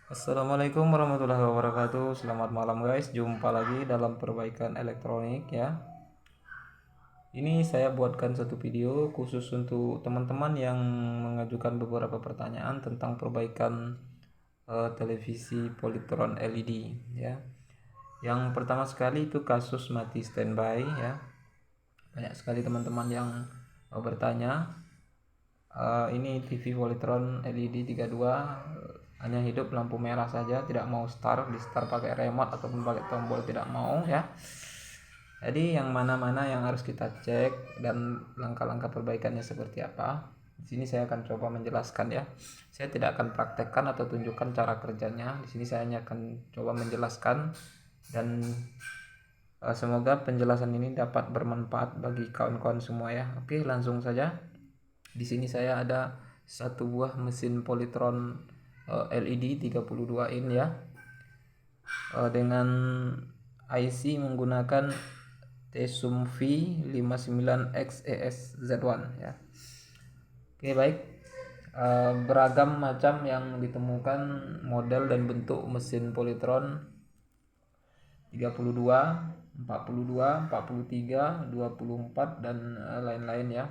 Assalamualaikum warahmatullahi wabarakatuh. Selamat malam guys. Jumpa lagi dalam perbaikan elektronik ya. Ini saya buatkan satu video khusus untuk teman-teman yang mengajukan beberapa pertanyaan tentang perbaikan televisi Polytron LED ya. Yang pertama sekali itu kasus mati standby ya. Banyak sekali teman-teman yang bertanya. Ini TV Polytron LED 32 hanya hidup lampu merah saja, tidak mau start, di start pakai remote ataupun pakai tombol tidak mau ya. Jadi yang mana-mana yang harus kita cek dan langkah-langkah perbaikannya seperti apa. Di sini saya akan coba menjelaskan ya. Saya tidak akan praktekkan atau tunjukkan cara kerjanya. Di sini saya hanya akan coba menjelaskan dan semoga penjelasan ini dapat bermanfaat bagi kawan-kawan semua ya. Oke, langsung saja. Di sini saya ada satu buah mesin Polytron LED 32 in ya, dengan IC menggunakan Tsum V59XES-Z1 ya. Oke baik. Beragam macam yang ditemukan model dan bentuk mesin Polytron 32, 42, 43, 24 dan lain-lain ya.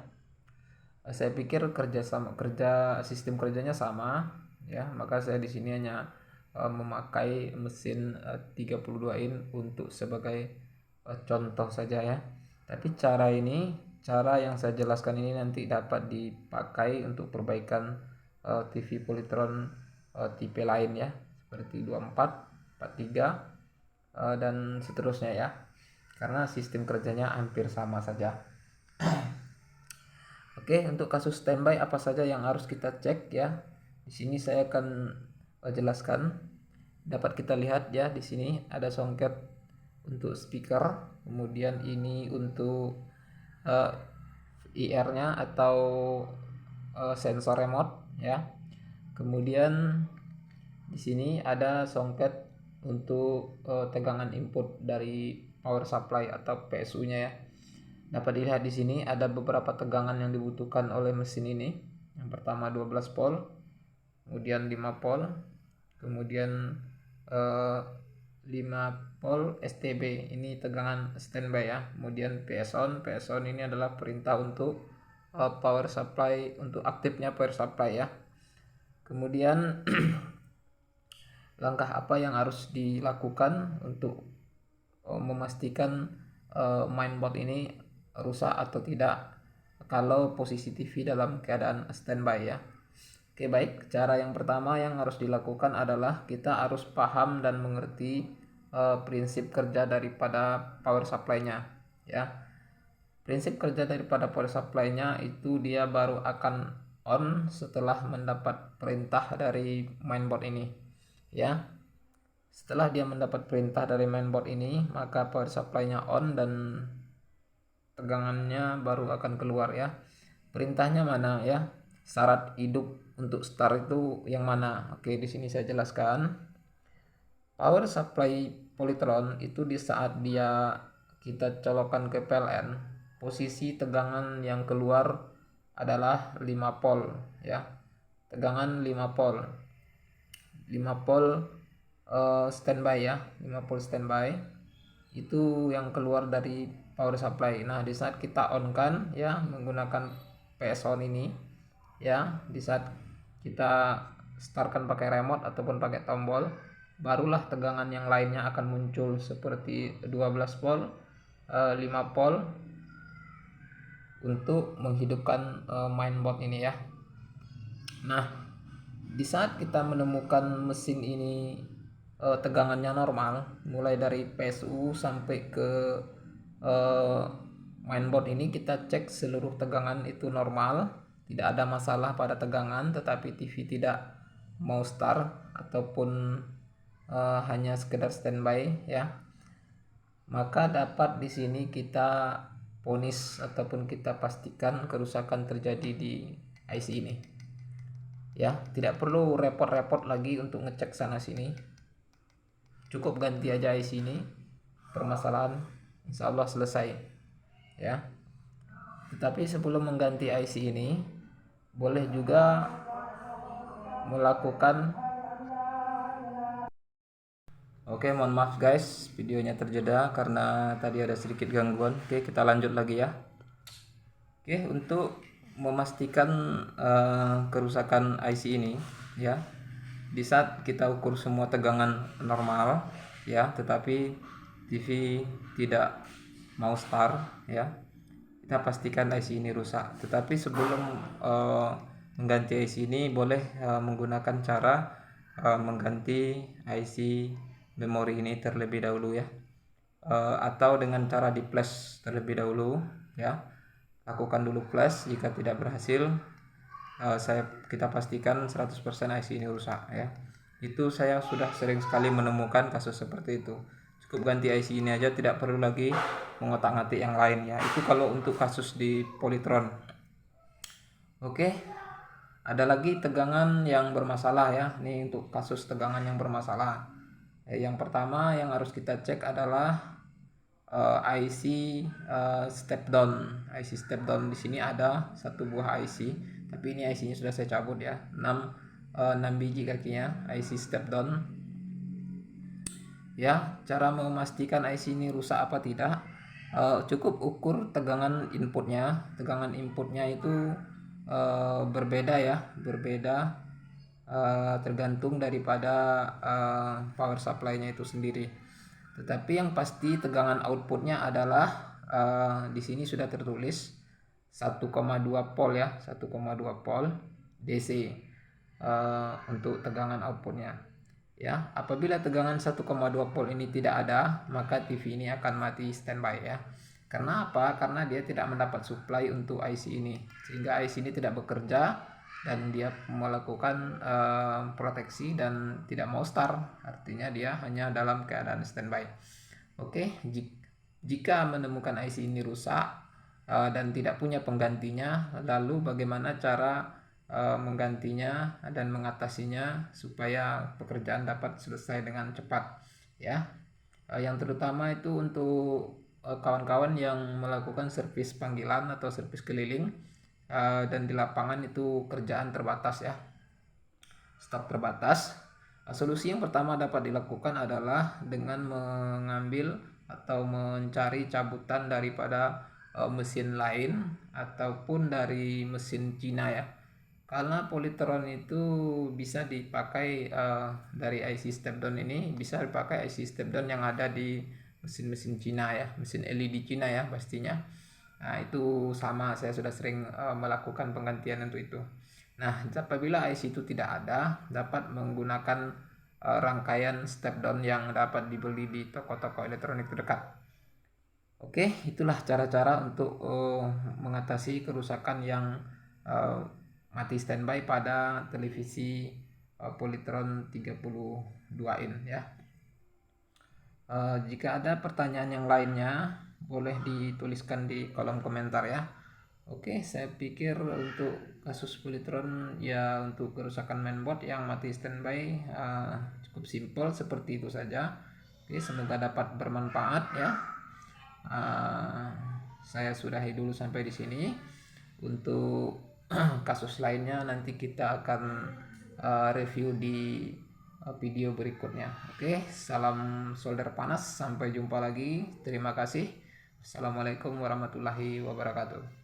Saya pikir kerja sistem kerjanya sama ya, maka saya di sini hanya memakai mesin 32 in untuk sebagai contoh saja ya. Tapi cara yang saya jelaskan ini nanti dapat dipakai untuk perbaikan TV Polytron tipe lain ya, seperti 24, 43 dan seterusnya ya. Karena sistem kerjanya hampir sama saja. Oke, untuk kasus standby apa saja yang harus kita cek ya? Di sini saya akan jelaskan. Dapat kita lihat ya, di sini ada songket untuk speaker, kemudian ini untuk uh, IR-nya atau sensor remote ya. Kemudian di sini ada songket untuk tegangan input dari power supply atau PSU-nya ya. Dapat dilihat di sini ada beberapa tegangan yang dibutuhkan oleh mesin ini. Yang pertama 12 volt, kemudian 5 volt, kemudian 5 volt STB, ini tegangan standby ya. Kemudian PS on ini adalah perintah untuk power supply, untuk aktifnya power supply ya. Kemudian langkah apa yang harus dilakukan untuk memastikan mainboard ini rusak atau tidak kalau posisi TV dalam keadaan standby ya. Oke baik, cara yang pertama yang harus dilakukan adalah kita harus paham dan mengerti prinsip kerja daripada power supply-nya ya. Prinsip kerja daripada power supply-nya itu dia baru akan on setelah mendapat perintah dari mainboard ini ya. Setelah dia mendapat perintah dari mainboard ini, maka power supply-nya on dan tegangannya baru akan keluar ya. Perintahnya mana ya? Syarat hidup untuk start itu yang mana? Oke, di sini saya jelaskan. Power supply Polytron itu di saat kita colokkan ke PLN, posisi tegangan yang keluar adalah 5 volt ya. Tegangan 5 volt. 5 volt standby ya, 5 volt standby itu yang keluar dari power supply. Nah, di saat kita on kan ya menggunakan PS on ini ya, di saat kita startkan pakai remote ataupun pakai tombol, barulah tegangan yang lainnya akan muncul seperti 12 volt, 5 volt untuk menghidupkan mainboard ini ya. Nah, di saat kita menemukan mesin ini tegangannya normal, mulai dari PSU sampai ke mainboard ini kita cek seluruh tegangan itu normal, tidak ada masalah pada tegangan, tetapi TV tidak mau start ataupun hanya sekedar standby ya, maka dapat di sini kita ponis ataupun kita pastikan kerusakan terjadi di IC ini ya. Tidak perlu repot-repot lagi untuk ngecek sana sini, cukup ganti aja IC ini, permasalahan insya Allah selesai ya. Tetapi sebelum mengganti IC ini, boleh juga melakukan Oke, mohon maaf guys, videonya terjeda karena tadi ada sedikit gangguan. Oke, kita lanjut lagi ya. Oke, untuk memastikan kerusakan IC ini ya, di saat kita ukur semua tegangan normal ya, tetapi TV tidak mau start ya, kita pastikan IC ini rusak. Tetapi sebelum mengganti IC ini boleh menggunakan cara mengganti IC memori ini terlebih dahulu ya, atau dengan cara di flash terlebih dahulu ya. Lakukan dulu flash. Jika tidak berhasil, kita pastikan 100% IC ini rusak ya. Itu saya sudah sering sekali menemukan kasus seperti itu. Cukup ganti IC ini aja, tidak perlu lagi mengotak-ngatik yang lain ya. Itu kalau untuk kasus di Polytron. Oke, ada lagi tegangan yang bermasalah ya. Ini untuk kasus tegangan yang bermasalah. Yang pertama yang harus kita cek adalah IC step down. IC step down di sini ada satu buah IC, tapi ini IC-nya sudah saya cabut ya. 6 biji kakinya IC step down. Ya, cara memastikan IC ini rusak apa tidak, cukup ukur tegangan inputnya. Tegangan inputnya itu berbeda ya, tergantung daripada power supply-nya itu sendiri. Tetapi yang pasti tegangan outputnya adalah di sini sudah tertulis 1,2 volt ya, 1,2 volt DC untuk tegangan outputnya ya. Apabila tegangan 1,2 volt ini tidak ada, maka TV ini akan mati standby ya. Karena apa? Karena dia tidak mendapat supply untuk IC ini, sehingga IC ini tidak bekerja dan dia melakukan proteksi dan tidak mau start. Artinya dia hanya dalam keadaan standby. Oke, jika menemukan IC ini rusak dan tidak punya penggantinya, lalu bagaimana cara menggantinya dan mengatasinya supaya pekerjaan dapat selesai dengan cepat ya. Yang terutama itu untuk kawan-kawan yang melakukan servis panggilan atau servis keliling dan di lapangan itu kerjaan terbatas ya, stok terbatas. Solusi yang pertama dapat dilakukan adalah dengan mengambil atau mencari cabutan daripada mesin lain ataupun dari mesin Cina ya. Karena Polytron itu bisa dipakai dari IC step down ini bisa dipakai IC step down yang ada di mesin-mesin Cina ya, mesin LED Cina ya pastinya. Nah, itu sama, saya sudah sering melakukan penggantian untuk itu. Nah, apabila IC itu tidak ada, dapat menggunakan rangkaian step down yang dapat dibeli di toko-toko elektronik terdekat. Oke, itulah cara-cara untuk mengatasi kerusakan yang mati standby pada televisi Polytron 32 in ya. Jika ada pertanyaan yang lainnya, boleh dituliskan di kolom komentar ya. Oke, saya pikir untuk kasus Polytron ya, untuk kerusakan mainboard yang mati standby cukup simpel seperti itu saja. Oke, semoga dapat bermanfaat ya. Saya sudahi dulu sampai di sini. Untuk kasus lainnya nanti kita akan review di video berikutnya. Oke, salam solder panas, sampai jumpa lagi. Terima kasih. Assalamualaikum warahmatullahi wabarakatuh.